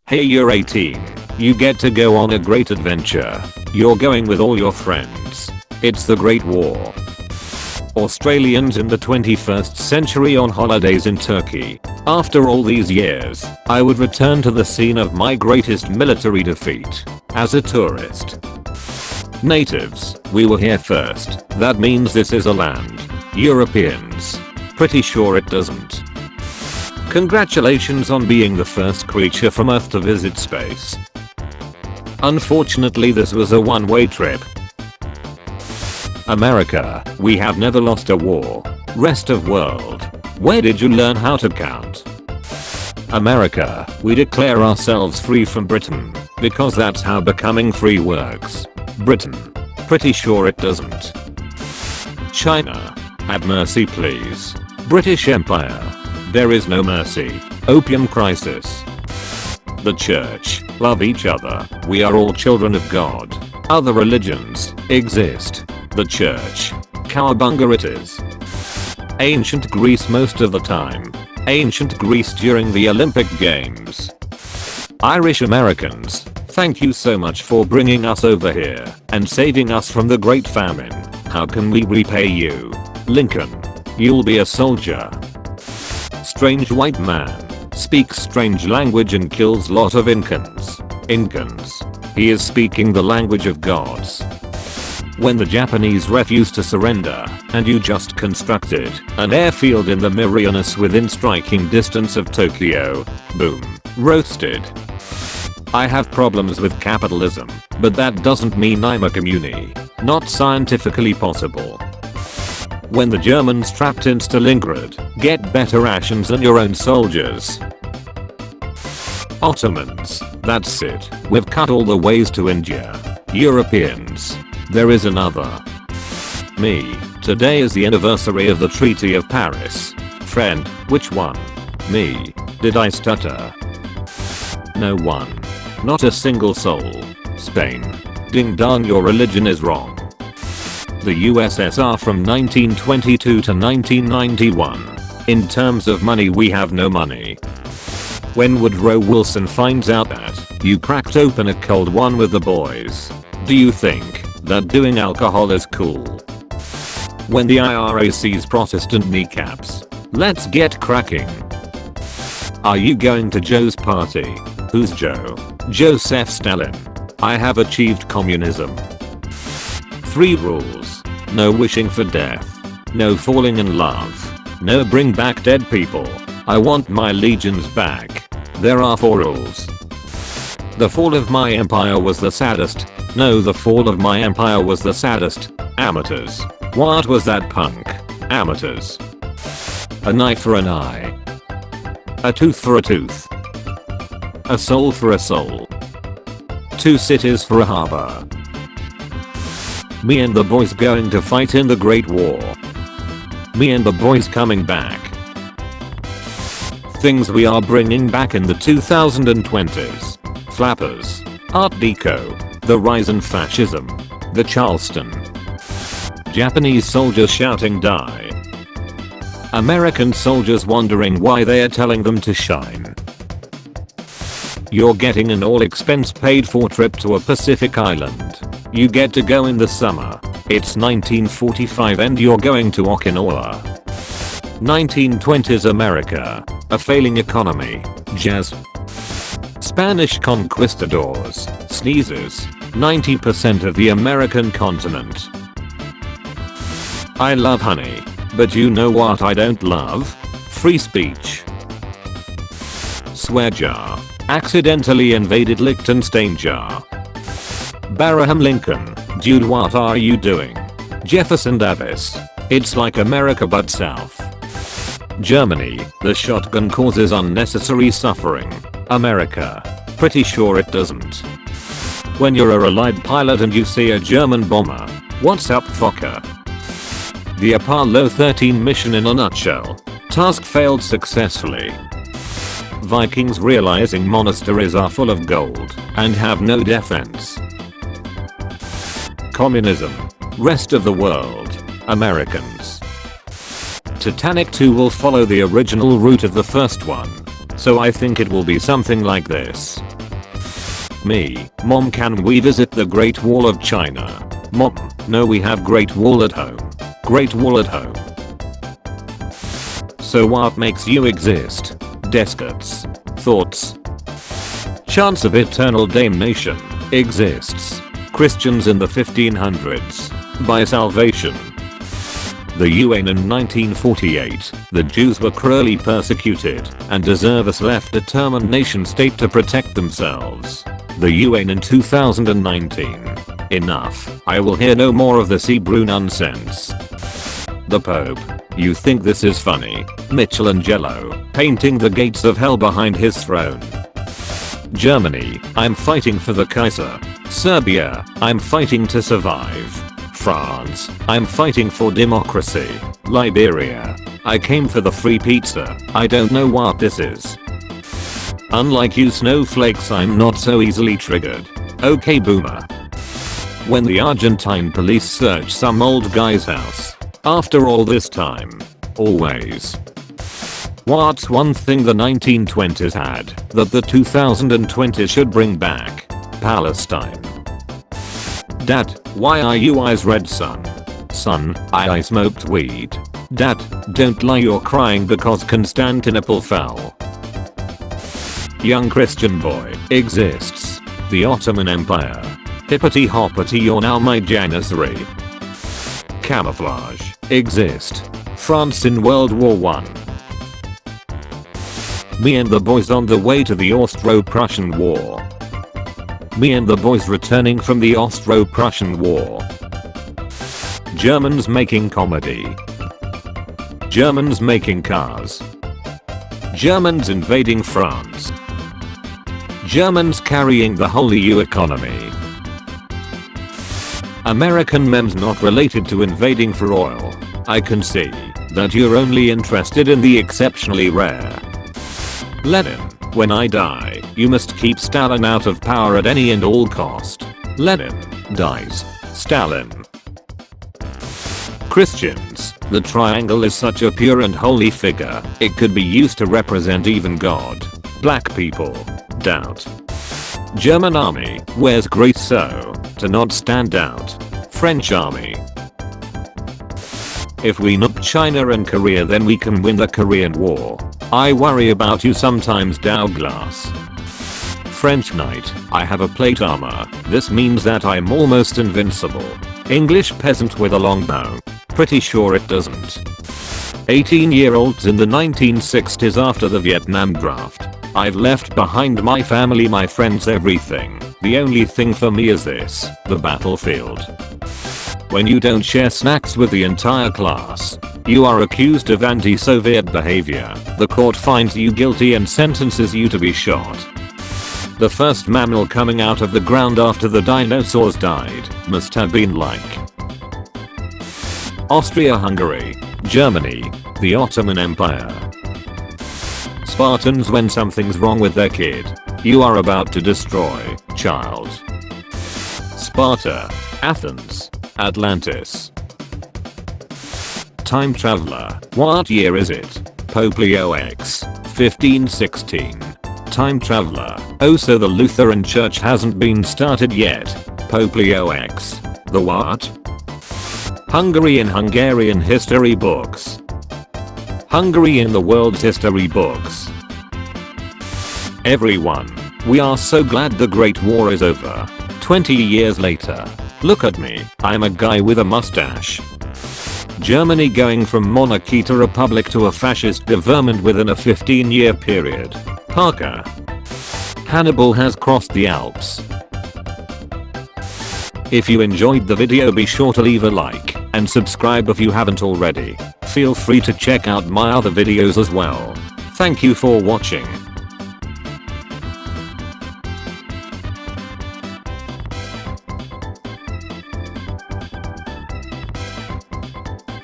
Hey, you're 18. You get to go on a great adventure. You're going with all your friends. It's the Great War. Australians in the 21st century on holidays in Turkey. After all these years, I would return to the scene of my greatest military defeat. As a tourist. Natives, we were here first. That means this is a land. Europeans. Pretty sure it doesn't. Congratulations on being the first creature from Earth to visit space. Unfortunately, this was a one-way trip. America, we have never lost a war. Rest of world, where did you learn how to count? America, we declare ourselves free from Britain, because that's how becoming free works. Britain, pretty sure it doesn't. China, have mercy please. British Empire, there is no mercy. Opium crisis. The church, love each other, we are all children of God. Other religions exist. The church, cowabunga it is. Ancient Greece most of the time. Ancient Greece during the Olympic Games. Irish Americans, thank you so much for bringing us over here and saving us from the Great Famine. How can we repay you? Lincoln, you'll be a soldier. Strange white man, speaks strange language and kills lot of Incans. He is speaking the language of gods. When the Japanese refused to surrender, and you just constructed an airfield in the Marianas within striking distance of Tokyo, boom, roasted. I have problems with capitalism, but that doesn't mean I'm a communi. Not scientifically possible. When the Germans trapped in Stalingrad, get better rations than your own soldiers. Ottomans, that's it, we've cut all the ways to India. Europeans, there is another. Me, today is the anniversary of the Treaty of Paris. Friend, which one? Me, did I stutter? No one. Not a single soul. Spain. Ding dong, your religion is wrong. The USSR from 1922 to 1991. In terms of money, we have no money. When Woodrow Wilson finds out that you cracked open a cold one with the boys, do you think that doing alcohol is cool? When the IRA sees Protestant kneecaps, let's get cracking. Are you going to Joe's party? Who's Joe? Joseph Stalin. I have achieved communism. 3 rules. No wishing for death. No falling in love. No bring back dead people. I want my legions back. There are 4 rules. The fall of my empire was the saddest. No, the fall of my empire was the saddest. Amateurs. What was that, punk? Amateurs. An eye for an eye. A tooth for a tooth. A soul for a soul. 2 cities for a harbor. Me and the boys going to fight in the Great War. Me and the boys coming back. Things we are bringing back in the 2020s. Flappers. Art Deco. The rise in fascism. The Charleston. Japanese soldiers shouting die. American soldiers wondering why they are telling them to shine. You're getting an all expense paid for trip to a Pacific island. You get to go in the summer. It's 1945 and you're going to Okinawa. 1920s America. A failing economy. Jazz. Spanish conquistadors. Sneezers. 90% of the American continent. I love honey. But you know what I don't love? Free speech. Swear jar. Accidentally invaded Liechtenstein jar. Abraham Lincoln. Dude, what are you doing? Jefferson Davis. It's like America but south. Germany. The shotgun causes unnecessary suffering. America. Pretty sure it doesn't. When you're a Allied pilot and you see a German bomber. What's up, fucker? The Apollo 13 mission in a nutshell. Task failed successfully. Vikings realizing monasteries are full of gold and have no defense. Communism. Rest of the world. Americans. Titanic 2 will follow the original route of the first one. So I think it will be something like this. Me, Mom, can we visit the Great Wall of China? Mom, no, we have Great Wall at home. Great Wall at home. So what makes you exist? Descartes. Thoughts. Chance of eternal damnation exists. Christians in the 1500s. By salvation. The UN in 1948, the Jews were cruelly persecuted and deserve a self-determined nation state to protect themselves. The UN in 2019. Enough. I will hear no more of this Hebrew nonsense. The Pope. You think this is funny? Michelangelo, painting the gates of hell behind his throne. Germany, I'm fighting for the Kaiser. Serbia, I'm fighting to survive. France, I'm fighting for democracy. Liberia, I came for the free pizza. I don't know what this is. Unlike you snowflakes, I'm not so easily triggered. Okay, boomer. When the Argentine police search some old guy's house. After all this time. Always. What's one thing the 1920s had that the 2020s should bring back? Palestine. Dad, why are you eyes red, son? Son, I smoked weed. Dad, don't lie, you're crying because Constantinople fell. Young Christian boy exists. The Ottoman Empire. Hippity hoppity, you're now my Janissary. Camouflage exist. France in World War I. Me and the boys on the way to the Austro-Prussian War. Me and the boys returning from the Austro-Prussian War. Germans making comedy. Germans making cars. Germans invading France. Germans carrying the whole EU economy. American memes not related to invading for oil. I can see that you're only interested in the exceptionally rare. Lenin, when I die, you must keep Stalin out of power at any and all cost. Lenin dies. Stalin. Christians, the triangle is such a pure and holy figure, it could be used to represent even God. Black people. Doubt. German army, wears grace so, to not stand out. French army. If we nuke China and Korea, then we can win the Korean War. I worry about you sometimes, Douglas. French knight, I have a plate armor, this means that I'm almost invincible. English peasant with a longbow. Pretty sure it doesn't. 18-year-olds in the 1960s after the Vietnam draft. I've left behind my family, my friends, everything. The only thing for me is this, the battlefield. When you don't share snacks with the entire class, you are accused of anti-Soviet behavior. The court finds you guilty and sentences you to be shot. The first mammal coming out of the ground after the dinosaurs died must have been like Austria-Hungary, Germany, the Ottoman Empire. Spartans, when something's wrong with their kid, you are about to destroy, child. Sparta, Athens, Atlantis. Time traveler, what year is it? Pope Leo X, 1516. Time traveler, oh, so the Lutheran Church hasn't been started yet. Pope Leo X. The what? Hungary in Hungarian history books. Hungary in the world's history books. Everyone, we are so glad the Great War is over. 20 years later. Look at me, I'm a guy with a mustache. Germany going from monarchy to republic to a fascist government within a 15-year period. Parker. Hannibal has crossed the Alps. If you enjoyed the video, be sure to leave a like and subscribe if you haven't already. Feel free to check out my other videos as well. Thank you for watching.